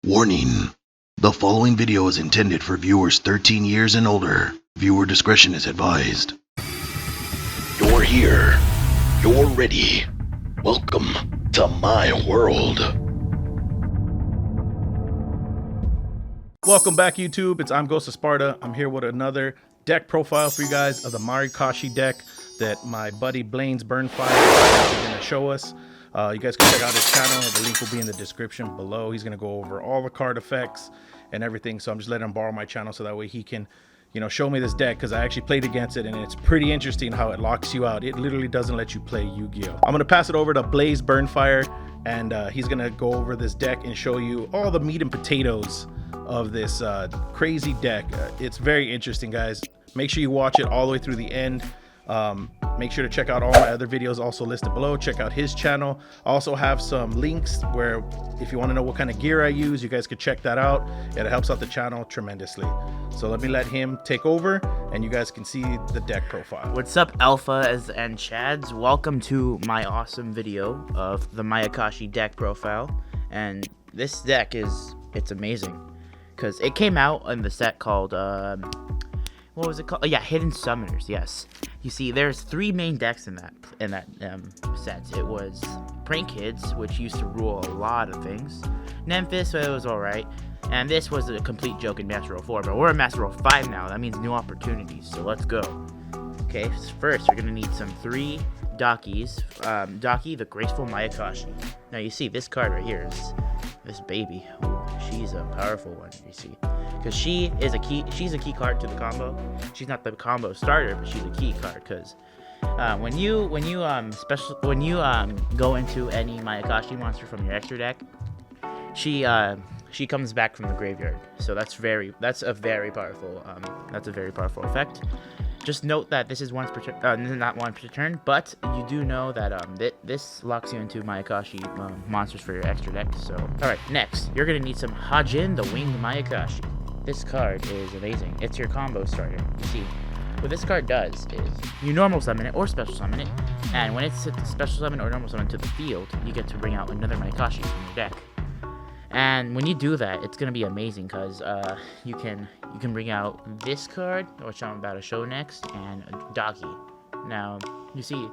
Warning. The following video is intended for viewers 13 years and older. Viewer discretion is advised. You're here. You're ready. Welcome to my world. Welcome back, YouTube. I'm Ghost of Sparta. I'm here with another deck profile for you guys of the Mayakashi deck that my buddy Blaine's Burnfire is going to show us. You guys can check out his channel. The link will be in the description below. He's going to go over all the card effects and everything. So I'm just letting him borrow my channel so that way he can, show me this deck, because I actually played against it and it's pretty interesting how it locks you out. It literally doesn't let you play Yu-Gi-Oh. I'm going to pass it over to Blaze Burnfire, and he's going to go over this deck and show you all the meat and potatoes of this crazy deck. It's very interesting, guys. Make sure you watch it all the way through the end. Make sure to check out all my other videos also listed below. Check out his channel. I also have some links where if you want to know what kind of gear I use, you guys could check that out. It helps out the channel tremendously. So let me let him take over and you guys can see the deck profile. What's up, Alphas and Chads? Welcome to my awesome video of the Mayakashi deck profile. And this deck it's amazing because it came out in the set called what was it called? Oh, yeah, Hidden Summoners. Yes. You see, there's three main decks in that set. It was Prank Kids, which used to rule a lot of things. Memphis, so it was alright. And this was a complete joke in Master Roll 4, but we're in Master Roll 5 now. That means new opportunities, so let's go. Okay, first you're going to need some 3 Dakis. Daki, the Graceful Mayakashi. Now you see, this card right here is this baby. Ooh, she's a powerful one, you see. Because she's a key card to the combo. She's not the combo starter, but she's a key card. Because when you go into any Mayakashi monster from your extra deck, she comes back from the graveyard. So that's a very powerful effect. Just note that this is once per turn, not once per turn, but you do know that this locks you into Mayakashi monsters for your extra deck. So, alright, next, you're going to need some Hajin, the Winged Mayakashi. This card is amazing. It's your combo starter. You see, what this card does is you normal summon it or special summon it, and when it's special summon or normal summon to the field, you get to bring out another Mayakashi from your deck. And when you do that, it's gonna be amazing because you can bring out this card, which I'm about to show next, and Daki. Now you see,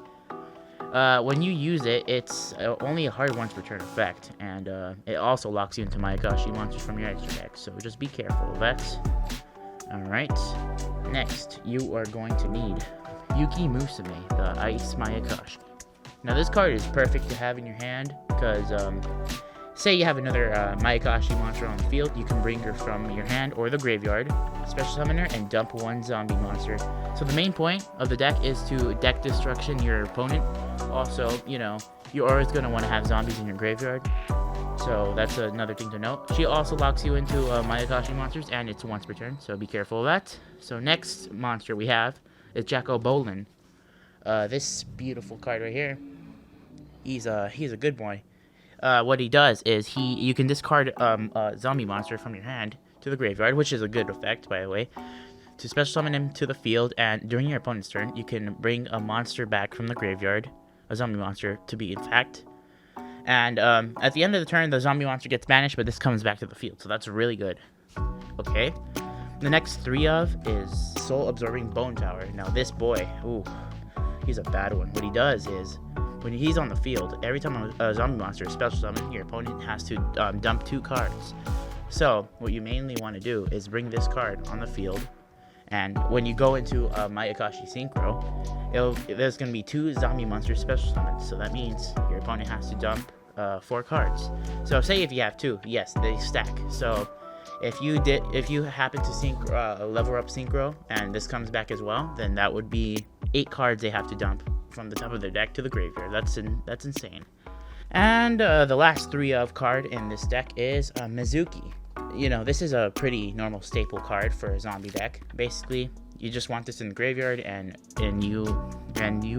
when you use it, it's only a hard once per turn effect, and it also locks you into Mayakashi monsters from your extra deck. So just be careful of that. All right. Next, you are going to need Yuki Musume, the Ice Mayakashi. Now this card is perfect to have in your hand because say you have another Mayakashi monster on the field, you can bring her from your hand or the graveyard, special summon her, and dump one zombie monster. So the main point of the deck is to deck destruction your opponent. Also, you're always going to want to have zombies in your graveyard. So that's another thing to note. She also locks you into Mayakashi monsters, and it's once per turn, so be careful of that. So next monster we have is Bolin. This beautiful card right here. He's a good boy. What he does is you can discard a zombie monster from your hand to the graveyard, which is a good effect, by the way, to special summon him to the field, and during your opponent's turn, you can bring a monster back from the graveyard, a zombie monster, to be in fact. And at the end of the turn, the zombie monster gets banished, but this comes back to the field, so that's really good. Okay, the next 3 is Soul Absorbing Bone Tower. Now this boy, ooh, he's a bad one. What he does is, when he's on the field, every time a zombie monster is special summoned, your opponent has to dump 2 cards. So what you mainly want to do is bring this card on the field, and when you go into Mayakashi Synchro, there's going to be 2 zombie monsters special summoned. So that means your opponent has to dump 4 cards. So say if you have 2, yes, they stack. So if you happen to level up Synchro and this comes back as well, then that would be 8 cards they have to dump from the top of their deck to the graveyard. That's insane. And the last 3 card in this deck is Mizuki. This is a pretty normal staple card for a zombie deck. Basically, you just want this in the graveyard, and you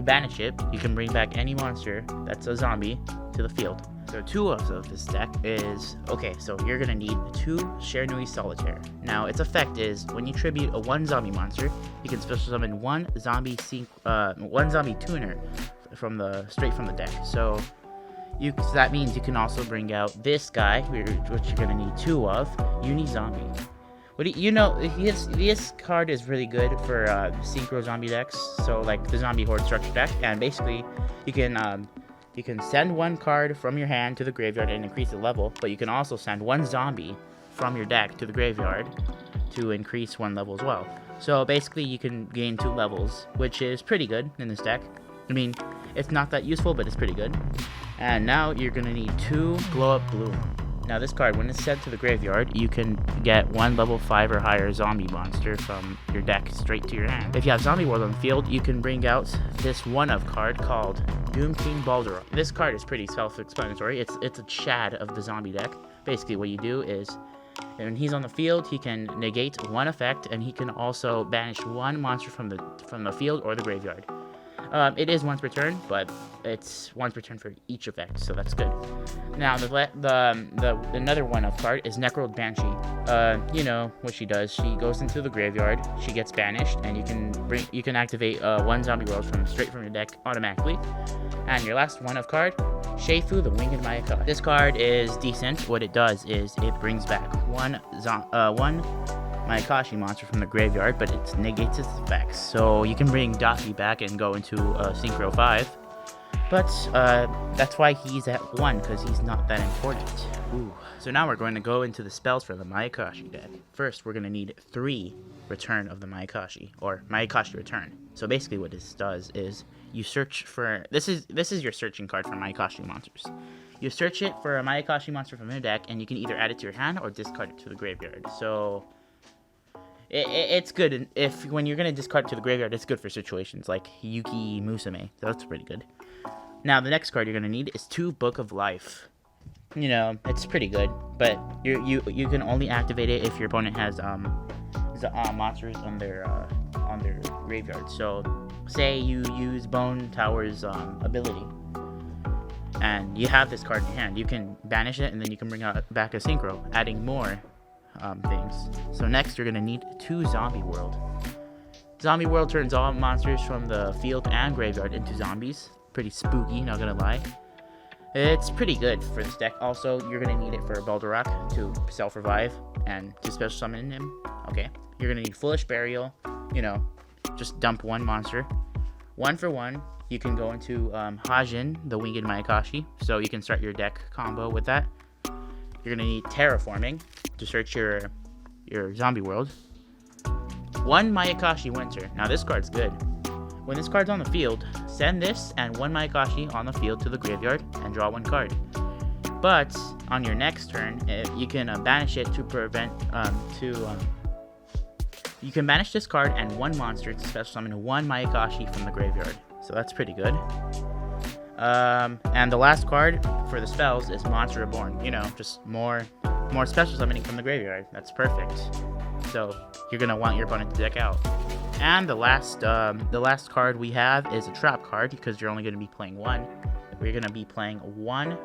banish it. You can bring back any monster that's a zombie to the field. So 2 of this deck is, okay, so you're gonna need 2 Shernui Solitaire. Now its effect is, when you tribute a 1 zombie monster, you can special summon 1 zombie tuner straight from the deck. So So that means you can also bring out this guy, which you're gonna need 2 of. Uni Zombie. What do you know? This card is really good for synchro zombie decks. So like the zombie horde structure deck, and basically you can send 1 card from your hand to the graveyard and increase the level, but you can also send 1 zombie from your deck to the graveyard to increase 1 level as well. So basically you can gain 2 levels, which is pretty good in this deck. I mean, it's not that useful, but it's pretty good. And now you're gonna need 2 Glow Up Bloom. Now this card, when it's sent to the graveyard, you can get 1 level 5 or higher zombie monster from your deck straight to your hand. If you have Zombie World on the field, you can bring out this 1-of card called Doom King Baldur. This card is pretty self-explanatory. It's a Chad of the zombie deck. Basically what you do is, when he's on the field, he can negate 1 effect, and he can also banish 1 monster from the field or the graveyard. It is once per turn, but it's once per turn for each effect, so that's good. Now another 1-of card is Necro Banshee. You know what she does? She goes into the graveyard, she gets banished, and you can activate 1 zombie world straight from your deck automatically. And your last 1-of card, Sheifu the Winged Mayakashi. This card is decent. What it does is it brings back one Mayakashi monster from the graveyard, but it negates its effects. So you can bring Daki back and go into Synchro 5. But that's why he's at 1, because he's not that important. Ooh. So now we're going to go into the spells for the Mayakashi deck. First, we're going to need 3 Return of the Mayakashi, or Mayakashi Return. So basically what this does is you search for... This is your searching card for Mayakashi monsters. You search it for a Mayakashi monster from your deck, and you can either add it to your hand or discard it to the graveyard. So... It's good when you're going to discard it to the graveyard. It's good for situations like Yuki Musume. So that's pretty good. Now, the next card you're going to need is 2 Book of Life. You know, it's pretty good, but you can only activate it if your opponent has monsters on their graveyard. So, say you use Bone Tower's ability, and you have this card in your hand. You can banish it, and then you can bring out back a Synchro, adding more things. So next you're gonna need 2 Zombie World. Zombie World turns all monsters from the field and graveyard into zombies. Pretty spooky, not gonna lie. It's pretty good for this deck. Also, you're gonna need it for Baldurak to self-revive and to special summon him. Okay. You're gonna need Foolish Burial. You know, just dump 1 monster. 1 for 1. You can go into Hajin, the Winged Mayakashi, so you can start your deck combo with that. You're gonna need Terraforming to search your zombie world. 1 Mayakashi Winter. Now this card's good. When this card's on the field, send this and 1 Mayakashi on the field to the graveyard and draw 1 card. But on your next turn, you can banish it to prevent you can banish this card and 1 monster to special summon 1 Mayakashi from the graveyard. So that's pretty good. And the last card for the spells is Monster Reborn. You know, just more special summoning from the graveyard. That's perfect. So you're gonna want your opponent to deck out. And the last card we have is a trap card, because you're only gonna be playing 1. We're gonna be playing 1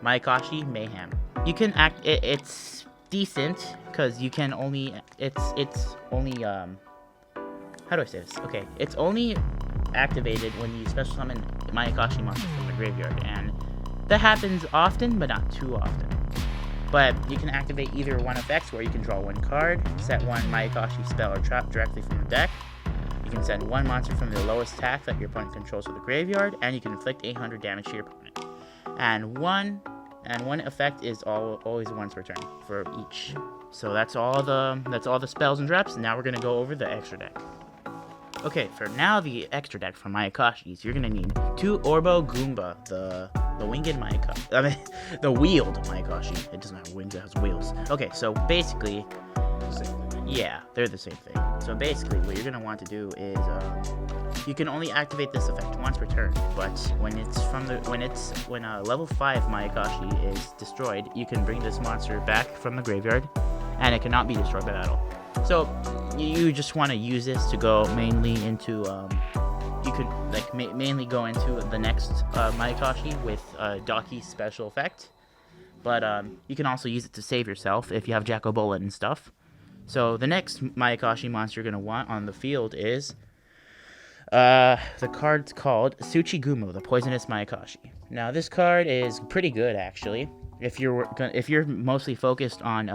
Mayakashi Mayhem. You can it's decent because you can only it's only how do I say this? Okay, it's only activated when you special summon Mayakashi monster from the graveyard, and that happens often, but not too often. But you can activate either 1 effects, where you can draw 1 card, set 1 Mayakashi spell or trap directly from the deck. You can send 1 monster from the lowest attack that your opponent controls to the graveyard, and you can inflict 800 damage to your opponent. And one effect is always once per turn for each. So that's all the spells and traps. Now we're gonna go over the extra deck. Okay, for now the extra deck for Mayakashis, you're gonna need 2 Orbo Goomba, the winged Mayakashi. I mean, the wheeled Mayakashi. It doesn't have wings, it has wheels. Okay, so basically, yeah, they're the same thing. So basically, what you're gonna want to do is, you can only activate this effect once per turn. But when a level 5 Mayakashi is destroyed, you can bring this monster back from the graveyard, and it cannot be destroyed by battle. So you just want to use this to go mainly into you could mainly go into the next Mayakashi with Daki's special effect, but you can also use it to save yourself if you have Bolin and stuff. So the next Mayakashi monster you're gonna want on the field is the card's called Tsuchigumo, the Poisonous Mayakashi. Now this card is pretty good actually. If you're mostly focused on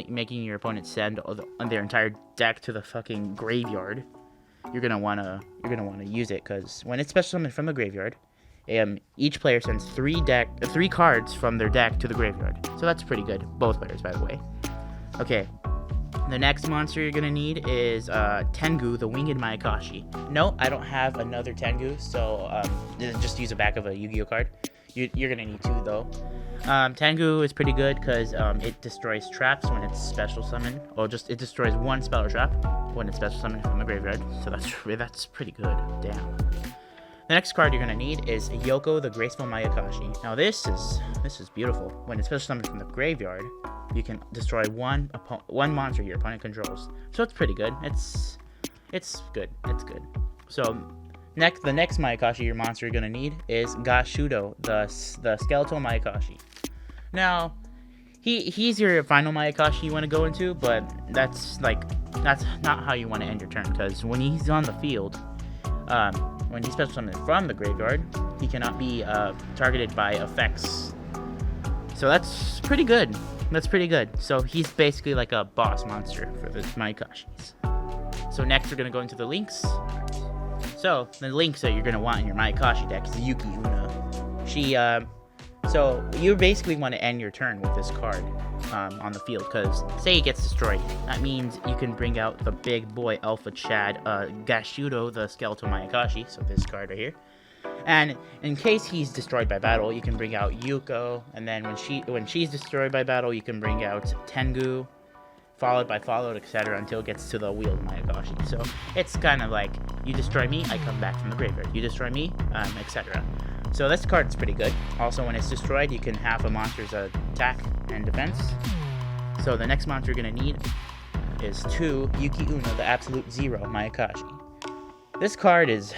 making your opponent send their entire deck to the fucking graveyard, you're gonna wanna use it, because when it's special summoned from the graveyard, each player sends three cards from their deck to the graveyard. So that's pretty good. Both players, by the way. Okay. The next monster you're gonna need is Tengu, the Winged Mayakashi. No, I don't have another Tengu, so just use a back of a Yu-Gi-Oh card. You're gonna need two though. Tengu is pretty good because it destroys traps when it's special summoned, or it destroys one spell or trap when it's special summoned from the graveyard. So that's pretty good. Damn. The next card you're gonna need is Yugioh, the Graceful Mayakashi. Now this is beautiful. When it's special summoned from the graveyard, you can destroy one monster your opponent controls. So it's pretty good. It's good. It's good. So the next Mayakashi your monster you're gonna need is Gashudo, the Skeletal Mayakashi. Now, he's your final Mayakashi you want to go into, but that's not how you want to end your turn, because when he's on the field, when he's special summoned from the graveyard, he cannot be targeted by effects. So that's pretty good. That's pretty good. So he's basically like a boss monster for the Mayakashis. So next we're gonna go into the links. So the links that you're gonna want in your Mayakashi deck is Yugioh. So you basically want to end your turn with this card on the field, because say it gets destroyed, that means you can bring out the big boy Alpha Chad, Gashudo, the Skeletal Mayakashi. So this card right here. And in case he's destroyed by battle, you can bring out Yugioh, and then when she's destroyed by battle, you can bring out Tengu, followed, etc., until it gets to the wheeled Mayakashi. So it's kind of like, you destroy me, I come back from the graveyard. You destroy me, etc. So this card's pretty good. Also, when it's destroyed, you can half a monster's attack and defense. So the next monster you're gonna need is 2 Yugioh, the Absolute Zero Mayakashi. This card is,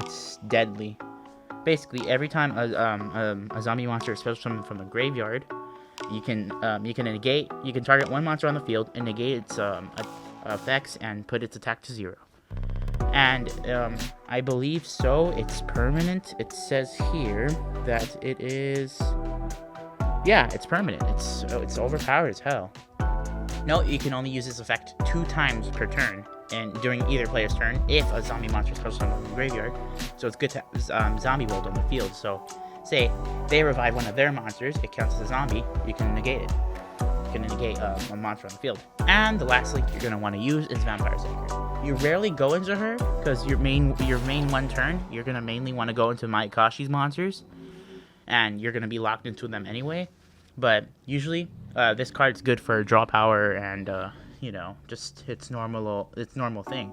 it's deadly. Basically, every time a zombie monster is special summoned from the graveyard, you can target one monster on the field and negate its effects and put its attack to 0. And I believe so. It's permanent. It says here that it is. Yeah, it's permanent. It's overpowered as hell. No, you can only use this effect 2 times per turn, and during either player's turn, if a zombie monster is special summoned from the graveyard. So it's good to have zombie world on the field. So, say they revive one of their monsters, it counts as a zombie. You can negate it. You can negate a monster on the field. And the last link you're gonna want to use is Vampire Sacred. You rarely go into her because your main one turn, you're gonna mainly want to go into Mayakashi's monsters, and you're gonna be locked into them anyway. But usually, this card's good for draw power and just its normal thing,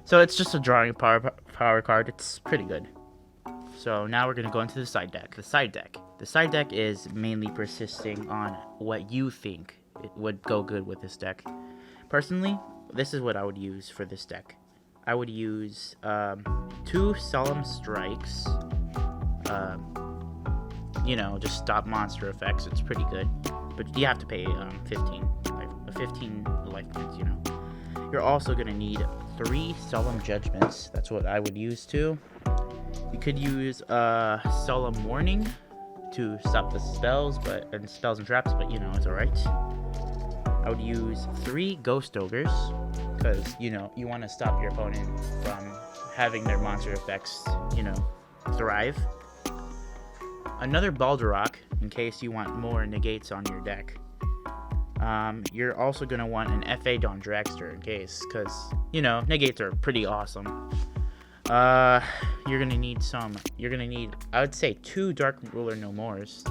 So it's just a drawing power card. It's pretty good. So now we're gonna go into the side deck. The side deck is mainly persisting on what you think it would go good with this deck. Personally, this is what I would use for this deck. I would use 2 Solemn Strikes. Just stop monster effects. It's pretty good, but you have to pay 15 life points. You're also gonna need 3 Solemn Judgments. That's what I would use too. You could use Solemn Warning to stop the spells, and traps, but it's alright. I would use 3 Ghost Ogres, because you want to stop your opponent from having their monster effects thrive. Another Balderrock, in case you want more negates on your deck. You're also going to want an FA Dawn Dragster in case, because negates are pretty awesome. You're gonna need, I would say, 2 Dark Ruler No Mores.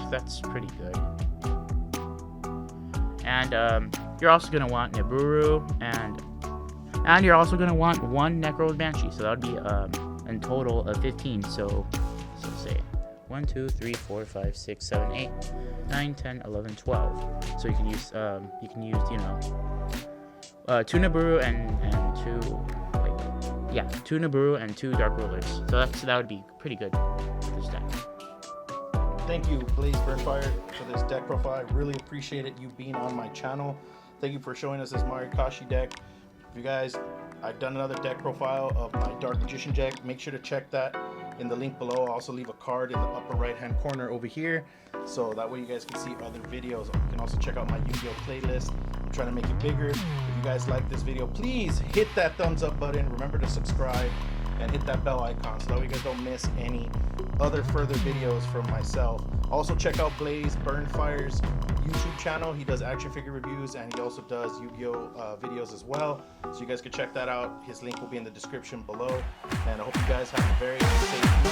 That's pretty good. And you're also gonna want Nibiru, and you're also gonna want 1 Necro Banshee. So that would be in total of 15. So say 1, 2, 3, 4, 5, 6, 7, 8, 9, 10, 11, 12. So you can use 2 Nibiru and 2 Nibiru and 2 Dark Rulers. So that would be pretty good for this deck. Thank you, Blaze Burnfire, for this deck profile. I really appreciate it, you being on my channel. Thank you for showing us this Mayakashi deck. If you guys, I've done another deck profile of my Dark Magician deck. Make sure to check that. in the link below. I'll also leave a card in the upper right hand corner over here, so that way you guys can see other videos. You can also check out my Yugioh playlist. I'm trying to make it bigger. If you guys like this video, please hit that thumbs up button. Remember to subscribe and hit that bell icon so that way you guys don't miss any other further videos from myself. Also check out Blaze Burnfire's YouTube channel. He does action figure reviews and he also does Yu-Gi-Oh videos as well, so you guys can check that out. His link will be in the description below, and I hope you guys have a very safe